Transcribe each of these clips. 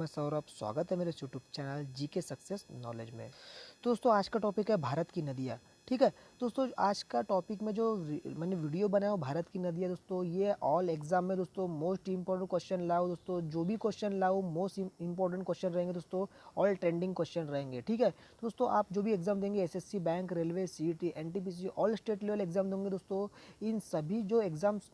मैं सौरभ, स्वागत है मेरे YouTube channel GK success knowledge में। दोस्तों आज का टॉपिक है भारत की नदियाँ। ठीक है दोस्तों, आज का टॉपिक में जो मैंने वीडियो बनाया वो भारत की नदियाँ। दोस्तों ये ऑल एग्जाम में दोस्तों मोस्ट इंपॉर्टेंट क्वेश्चन लाओ। दोस्तों जो भी क्वेश्चन लाओ मोस्ट इंपॉर्टेंट क्वेश्चन रहेंगे दोस्तों, ऑल ट्रेंडिंग क्वेश्चन रहेंगे। ठीक है दोस्तों, आप जो भी एग्जाम देंगे SSC, bank, railway, CET, NTPC, all state level exam देंगे दोस्तों, इन सभी जो एग्जाम्स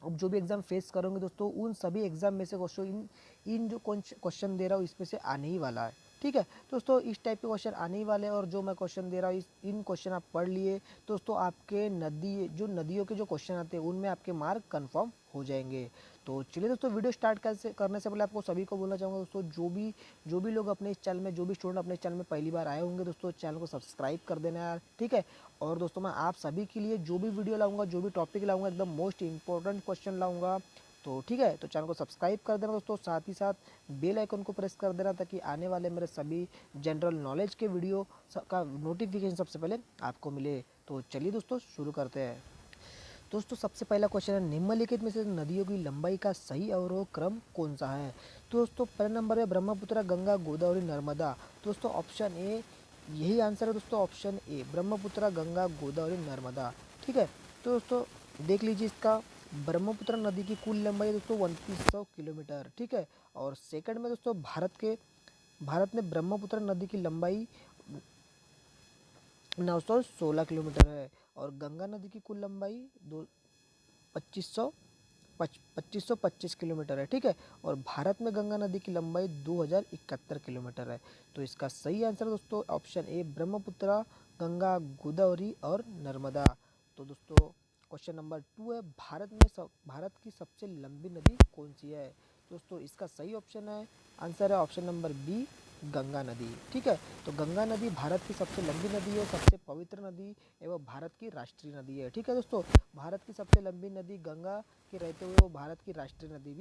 अब जो भी एग्ज़ाम फेस करोगे दोस्तों, उन सभी एग्ज़ाम में से क्वेश्चन इन जो क्वेश्चन दे रहा हूँ इसमें से आने ही वाला है। ठीक है दोस्तों, इस टाइप के क्वेश्चन आने ही वाले हैं और जो मैं क्वेश्चन दे रहा हूँ इन क्वेश्चन आप पढ़ लिए दोस्तों, आपके नदियों के जो क्वेश्चन आते हैं उनमें आपके मार्क कंफर्म हो जाएंगे। तो चलिए दोस्तों, वीडियो स्टार्ट करने से पहले आपको सभी को बोलना चाहूँगा दोस्तों, जो भी लोग अपने इस चैनल में, जो भी स्टूडेंट अपने चैनल में पहली बार आए होंगे दोस्तों, चैनल को सब्सक्राइब कर देना यार। ठीक है, और दोस्तों मैं आप सभी के लिए जो भी वीडियो लाऊंगा, जो भी टॉपिक लाऊंगा, एकदम मोस्ट इंपॉर्टेंट क्वेश्चन लाऊंगा। तो ठीक है, तो चैनल को सब्सक्राइब कर देना दोस्तों, साथ ही साथ बेल आइकन को प्रेस कर देना ताकि आने वाले मेरे सभी जनरल नॉलेज के वीडियो का नोटिफिकेशन सबसे पहले आपको मिले। तो चलिए दोस्तों शुरू करते हैं। दोस्तों सबसे पहला क्वेश्चन है, निम्नलिखित में से नदियों की लंबाई का सही अवरोह क्रम कौन सा है। तो दोस्तों पहले नंबर है ब्रह्मपुत्र, गंगा, गोदावरी, नर्मदा। दोस्तों ऑप्शन ए यही आंसर है दोस्तों, ऑप्शन ए ब्रह्मपुत्र, गंगा, गोदावरी, नर्मदा। ठीक है, तो दोस्तों देख लीजिए, इसका ब्रह्मपुत्र नदी की कुल लंबाई है दोस्तों 2900 किलोमीटर। ठीक है, और सेकंड में दोस्तों भारत में ब्रह्मपुत्र नदी की लंबाई 916 किलोमीटर है और गंगा नदी की कुल लंबाई दो 2525 किलोमीटर है। ठीक है, और भारत में गंगा नदी की लंबाई 2071 किलोमीटर है। तो इसका सही आंसर दोस्तों ऑप्शन ए ब्रह्मपुत्र, गंगा, गोदावरी और नर्मदा। तो दोस्तों क्वेश्चन नंबर 2 है, भारत की सबसे लंबी नदी कौन सी है। दोस्तों इसका सही ऑप्शन है, आंसर है ऑप्शन नंबर बी, गंगा नदी। ठीक है, तो गंगा नदी भारत की सबसे लंबी नदी है, सबसे पवित्र नदी एवं भारत की राष्ट्रीय नदी है। ठीक है दोस्तों, भारत की सबसे लंबी नदी गंगा के रहते हुए वो भारत की राष्ट्रीय नदी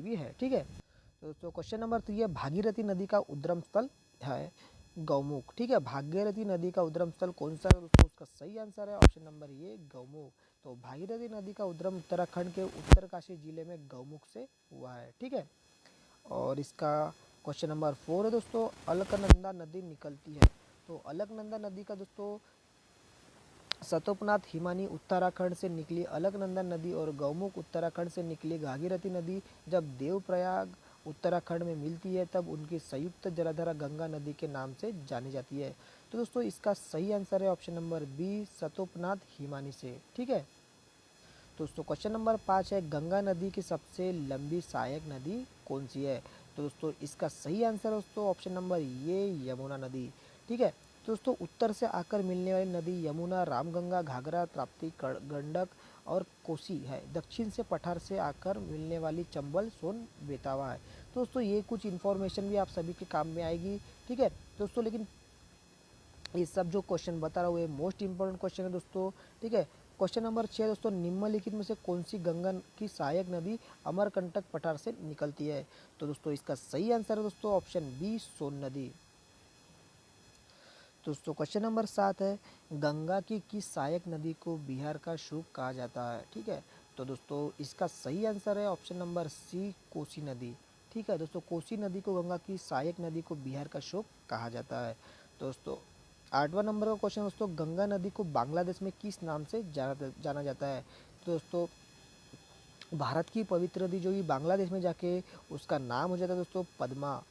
भी है। ठीक है, तो दोस्तों क्वेश्चन नंबर 3 है, भागीरथी नदी का उद्गम स्थल है गौमुख। ठीक है, भागीरथी नदी का उद्गम स्थल कौन सा है दोस्तों, उसका सही आंसर है ऑप्शन नंबर ये, गौमुख। तो भागीरथी नदी का उद्गम उत्तराखंड के उत्तरकाशी जिले में गौमुख से हुआ है। ठीक है, और इसका क्वेश्चन नंबर 4 है दोस्तों, अलकनंदा नदी निकलती है। तो अलकनंदा नदी का दोस्तों सतोपनाथ हिमानी उत्तराखंड से निकली अलकनंदा नदी और गौमुख उत्तराखंड से निकली भागीरथी नदी जब देवप्रयाग उत्तराखंड में मिलती है तब उनकी संयुक्त जलधारा गंगा नदी के नाम से जानी जाती है। तो दोस्तों इसका सही आंसर है ऑप्शन नंबर बी, सतोपनाथ हिमानी से। ठीक है दोस्तों, क्वेश्चन नंबर 5 है, गंगा नदी की सबसे लंबी सहायक नदी कौन सी है। तो दोस्तों इसका सही आंसर है दोस्तों ऑप्शन नंबर ये, यमुना नदी। ठीक है, तो दोस्तों उत्तर से आकर मिलने वाली नदी यमुना, रामगंगा, घाघरा, ताप्ती, गंडक और कोसी है। दक्षिण से पठार से आकर मिलने वाली चंबल, सोन, बेतवा है। तो दोस्तों ये कुछ इन्फॉर्मेशन भी आप सभी के काम में आएगी। ठीक है दोस्तों, लेकिन ये सब जो क्वेश्चन बता रहा हूँ ये मोस्ट इंपॉर्टेंट क्वेश्चन है दोस्तों। ठीक है, क्वेश्चन नंबर 6 दोस्तों, निम्नलिखित में से कौन सी गंगा की सहायक नदी अमरकंटक पठार से निकलती है। तो दोस्तों इसका सही आंसर है दोस्तों ऑप्शन बी, सोन नदी। दोस्तों क्वेश्चन नंबर 7 है, गंगा की किस सहायक नदी को बिहार का शुभ कहा जाता है। ठीक है, तो दोस्तों इसका सही आंसर है ऑप्शन नंबर सी, कोसी नदी। ठीक है दोस्तों, कोसी नदी को गंगा की सहायक नदी को बिहार का शुभ कहा जाता है। दोस्तों 8वां नंबर का क्वेश्चन दोस्तों, गंगा नदी को बांग्लादेश में किस नाम से जाना जाता है। तो दोस्तों भारत की पवित्र नदी जो कि बांग्लादेश में जाके उसका नाम हो जाता है दोस्तों पद्मा।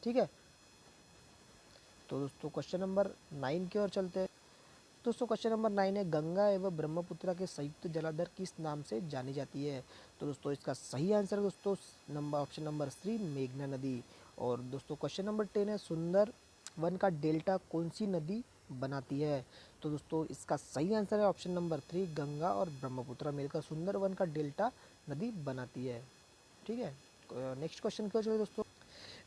ठीक है, तो दोस्तों क्वेश्चन नंबर 9 की ओर चलते हैं। दोस्तों क्वेश्चन नंबर 9 है, गंगा एवं ब्रह्मपुत्र के संयुक्त जलाधर किस नाम से जानी जाती है। तो दोस्तों इसका सही आंसर है दोस्तों ऑप्शन नंबर सी, मेघना नदी। और दोस्तों क्वेश्चन नंबर 10 है, सुंदर वन का डेल्टा कौन सी नदी बनाती है। तो दोस्तों इसका सही आंसर है ऑप्शन नंबर 3, गंगा और ब्रह्मपुत्र मिलकर सुंदर वन का डेल्टा नदी बनाती है। ठीक है, नेक्स्ट क्वेश्चन क्या चलिए दोस्तों,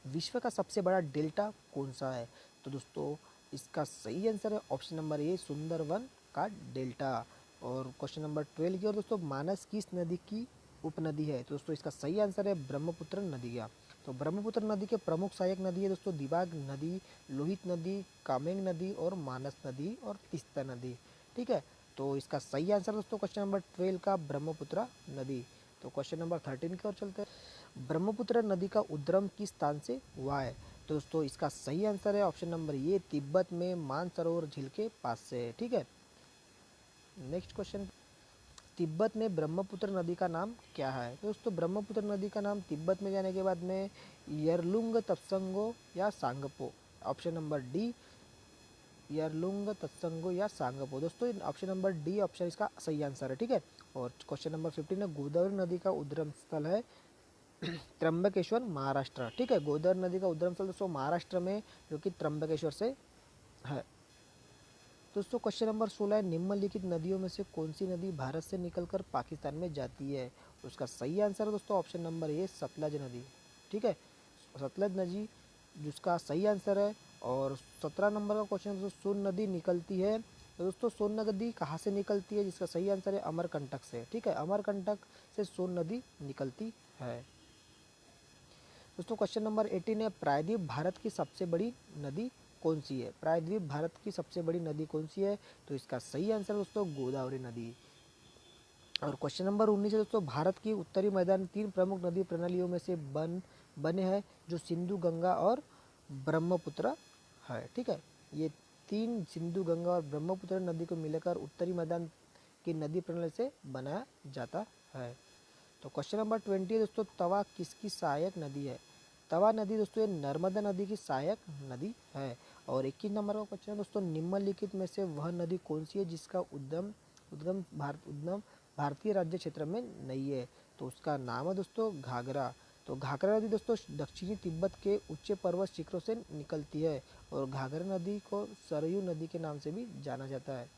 विश्व का सबसे बड़ा डेल्टा कौन सा है। तो दोस्तों इसका सही आंसर है ऑप्शन नंबर ए, सुंदरवन का डेल्टा। और क्वेश्चन नंबर 12 की ओर दोस्तों, मानस किस नदी की उपनदी है। तो दोस्तों इसका सही आंसर है ब्रह्मपुत्र नदी का। तो ब्रह्मपुत्र नदी के प्रमुख सहायक नदी है दोस्तों दिबांग नदी, लोहित नदी, कामेंग नदी और मानस नदी और तीस्ता नदी। ठीक है, तो इसका सही आंसर दोस्तों क्वेश्चन नंबर 12 का ब्रह्मपुत्र नदी। तो क्वेश्चन नंबर 13 की ओर चलते हैं। ब्रह्मपुत्र नदी का उद्गम किस स्थान से हुआ है? तो दोस्तों इसका सही आंसर है ऑप्शन नंबर ए, तिब्बत में मानसरोवर झील के पास से। ठीक है, नेक्स्ट क्वेश्चन। तिब्बत में ब्रह्मपुत्र नदी का नाम क्या है? तो दोस्तों ब्रह्मपुत्र नदी का नाम तिब्बत में जाने के बाद में यरलुंग तत्संगो या Tsangpo. Option number D, Yarlung तत्संगो या सांगपो। दोस्तों ऑप्शन नंबर डी ऑप्शन इसका सही आंसर है। ठीक है, और क्वेश्चन नंबर 15 है, गोदावरी नदी का उद्गम स्थल है त्र्यंबकेश्वर, महाराष्ट्र। ठीक है, गोदावरी नदी का उद्गम स्थल दोस्तों महाराष्ट्र में, जो कि त्र्यंबकेश्वर से है। दोस्तों क्वेश्चन नंबर 16 है, निम्नलिखित नदियों में से कौन सी नदी भारत से निकलकर पाकिस्तान में जाती है? उसका सही आंसर है दोस्तों ऑप्शन नंबर ए, सतलज नदी। ठीक है, सतलज नदी जिसका सही आंसर है। और 17 नंबर का क्वेश्चन दोस्तों, सोन नदी निकलती है। तो दोस्तों सोन नदी कहाँ से निकलती है? जिसका सही आंसर है अमरकंटक से। ठीक है, अमरकंटक से सोन नदी निकलती है। दोस्तों क्वेश्चन नंबर 18 है, प्रायद्वीप भारत की सबसे बड़ी नदी कौन सी है? प्रायद्वीप भारत की सबसे बड़ी नदी कौन सी है? तो इसका सही आंसर दोस्तों गोदावरी नदी। और क्वेश्चन नंबर 19 है दोस्तों, भारत की उत्तरी मैदान 3 प्रमुख नदी प्रणालियों में से बने हैं, जो सिंधु, गंगा और ब्रह्मपुत्र है। ठीक है, ये 3 सिंधु, गंगा और ब्रह्मपुत्र नदी को मिलाकर उत्तरी मैदान की नदी प्रणाली से बनाया जाता है। तो क्वेश्चन नंबर 20 है दोस्तों, तवा किसकी सहायक नदी है? तवा नदी दोस्तों ये नर्मदा नदी की सहायक नदी है। और 21 नंबर का क्वेश्चन है दोस्तों, निम्नलिखित में से वह नदी कौन सी है जिसका उद्गम भारतीय राज्य क्षेत्र में नहीं है? तो उसका नाम है दोस्तों घाघरा। तो घाघरा नदी दोस्तों दक्षिणी तिब्बत के उच्च पर्वत शिखरों से निकलती है, और घाघरा नदी को सरयू नदी के नाम से भी जाना जाता है।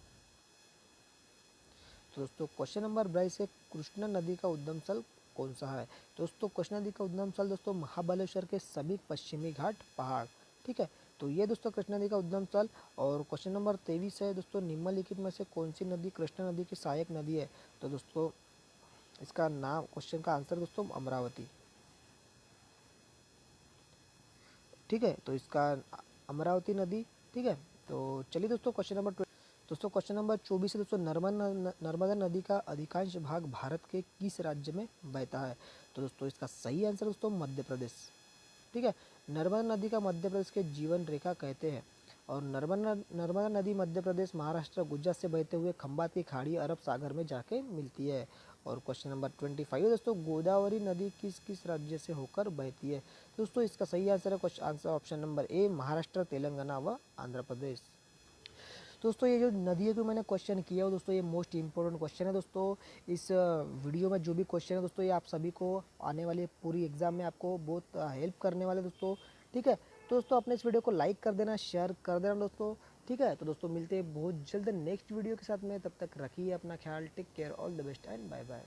तो दोस्तों क्वेश्चन नंबर 22 है, कृष्णा नदी का उद्गम स्थल कौन सा है? दोस्तों कृष्णा नदी का उद्गम स्थल दोस्तों महाबलेश्वर के सभी पश्चिमी घाट पहाड़। ठीक है, तो ये दोस्तों कृष्णा नदी का उद्गम स्थल। और क्वेश्चन नंबर 23 है दोस्तों, निम्नलिखित में से कौन सी नदी कृष्णा नदी की सहायक नदी है? तो दोस्तों इसका नाम, क्वेश्चन का आंसर दोस्तों अमरावती। ठीक है, तो इसका अमरावती नदी। ठीक है, तो चलिए दोस्तों क्वेश्चन नंबर 24 है दोस्तों, नर्मदा नदी का अधिकांश भाग भारत के किस राज्य में बहता है? तो दोस्तों इसका सही आंसर दोस्तों मध्य प्रदेश। ठीक है, नर्मदा नदी का मध्य प्रदेश के जीवन रेखा कहते हैं। और नर्मदा नदी मध्य प्रदेश, महाराष्ट्र, गुजरात से बहते हुए खंबात की खाड़ी अरब सागर में जाके मिलती है। और क्वेश्चन नंबर 25 है दोस्तों, गोदावरी नदी किस किस राज्य से होकर बहती है? दोस्तों इसका सही आंसर है question answer option number A, Maharashtra, Telangana व आंध्र प्रदेश। दोस्तों ये जो नदियों को मैंने क्वेश्चन किया है दोस्तों, ये मोस्ट इंपॉर्टेंट क्वेश्चन है दोस्तों। इस वीडियो में जो भी क्वेश्चन है दोस्तों, ये आप सभी को आने वाली पूरी एग्जाम में आपको बहुत हेल्प करने वाले दोस्तों। ठीक है, तो दोस्तों अपने इस वीडियो को लाइक कर देना, शेयर कर देना दोस्तों। ठीक है, तो दोस्तों मिलते हैं बहुत जल्द नेक्स्ट वीडियो के साथ में, तब तक रखिए अपना ख्याल, take care, all the best and bye bye.